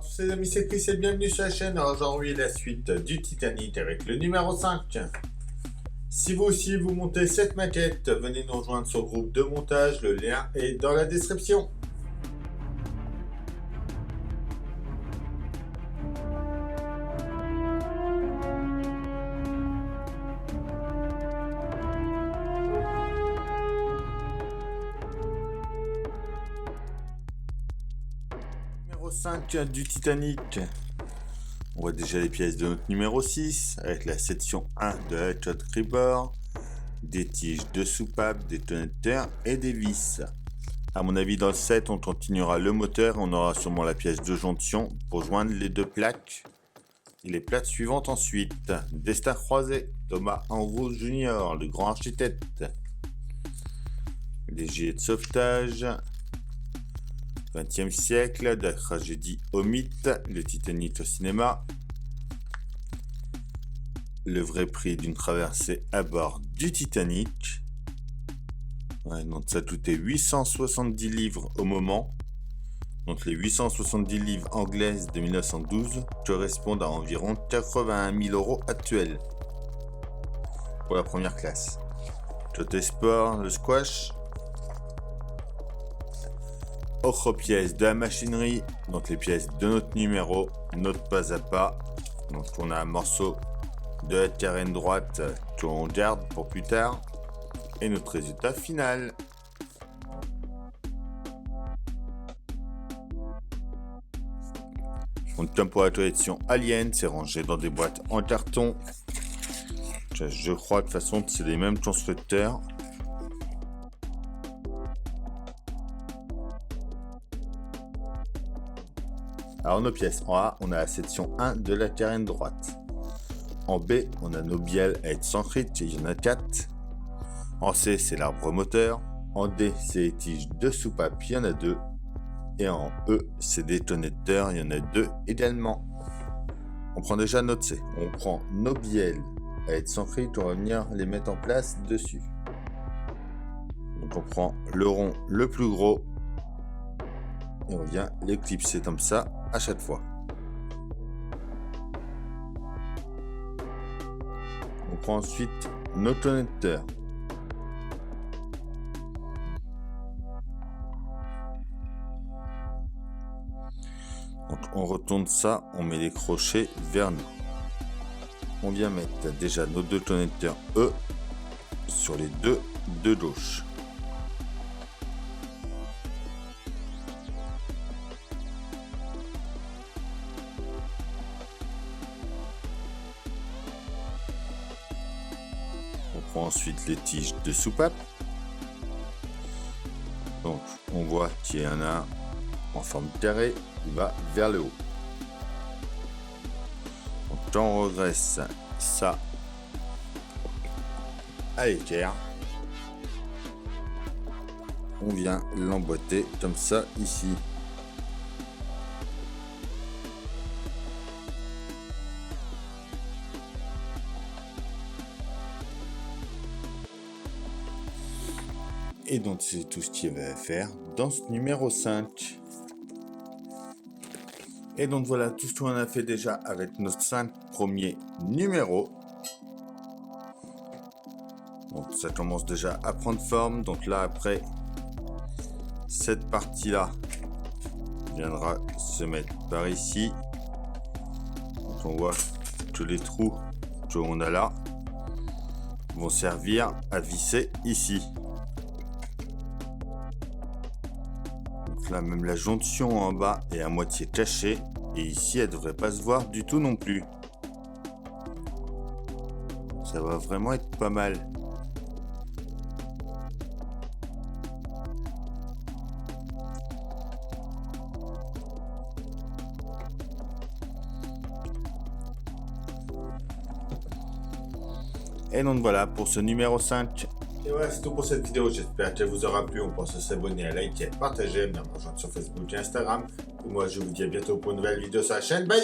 tous les amis, c'est Chris et bienvenue sur la chaîne. Aujourd'hui, la suite du Titanic avec le numéro 5. Si vous aussi vous montez cette maquette, venez nous rejoindre sur le groupe de montage. Le lien est dans la description. Numéro 5 du Titanic. On voit déjà les pièces de notre numéro 6 avec la section 1 de la Hatchet Cribber, des tiges de soupape, des détonateurs et des vis. A mon avis, dans le 7, on continuera le moteur et on aura sûrement la pièce de jonction pour joindre les deux plaques. Et les plaques suivantes ensuite. Destin croisé, Thomas Andrews Jr., le grand architecte. Les gilets de sauvetage. 20e siècle, de la tragédie au mythe, le Titanic au cinéma. Le vrai prix d'une traversée à bord du Titanic. Ouais, donc ça tout est 870 livres au moment. Donc les 870 livres anglaises de 1912 correspondent à environ 81 000 euros actuels. Pour la première classe. Côté sport, le squash. Autre pièce de la machinerie, donc les pièces de notre numéro, notre pas à pas. Donc on a un morceau de la carène droite qu'on garde pour plus tard. Et notre résultat final. Donc comme pour la collection Alien, c'est rangé dans des boîtes en carton. Je crois de toute façon que c'est les mêmes constructeurs. Alors nos pièces, en A, on a la section 1 de la carène droite. En B, on a nos bielles à être centriques, il y en a 4. En C, c'est l'arbre moteur. En D, c'est les tiges de soupape, il y en a 2. Et en E, c'est des détonateurs, il y en a 2 également. On prend déjà notre C. On prend nos bielles à être centriques, on va venir les mettre en place dessus. Donc on prend le rond le plus gros. Et on vient l'éclipser comme ça à chaque fois. On prend ensuite nos connecteurs. Donc on retourne ça, on met les crochets vers nous. On vient mettre déjà nos deux connecteurs E sur les deux de gauche. On prend ensuite les tiges de soupape. Donc on voit qu'il y en a un en forme carrée qui va vers le haut. Donc quand on redresse ça à l'équerre, on vient l'emboîter comme ça ici. Et donc c'est tout ce qu'il va faire dans ce numéro 5. Et donc voilà tout ce qu'on a fait déjà avec nos 5 premiers numéros. Donc ça commence déjà à prendre forme. Donc là après, cette partie-là viendra se mettre par ici. Donc on voit que les trous qu'on a là vont servir à visser ici. Là même la jonction en bas est à moitié cachée et ici elle devrait pas se voir du tout non plus. Ça va vraiment être pas mal. Et donc voilà pour ce numéro 5. Et voilà, c'est tout pour cette vidéo. J'espère qu'elle vous aura plu. On pense à s'abonner, à liker, à partager, à me rejoindre sur Facebook et Instagram. Et moi, je vous dis à bientôt pour une nouvelle vidéo sur la chaîne. Bye!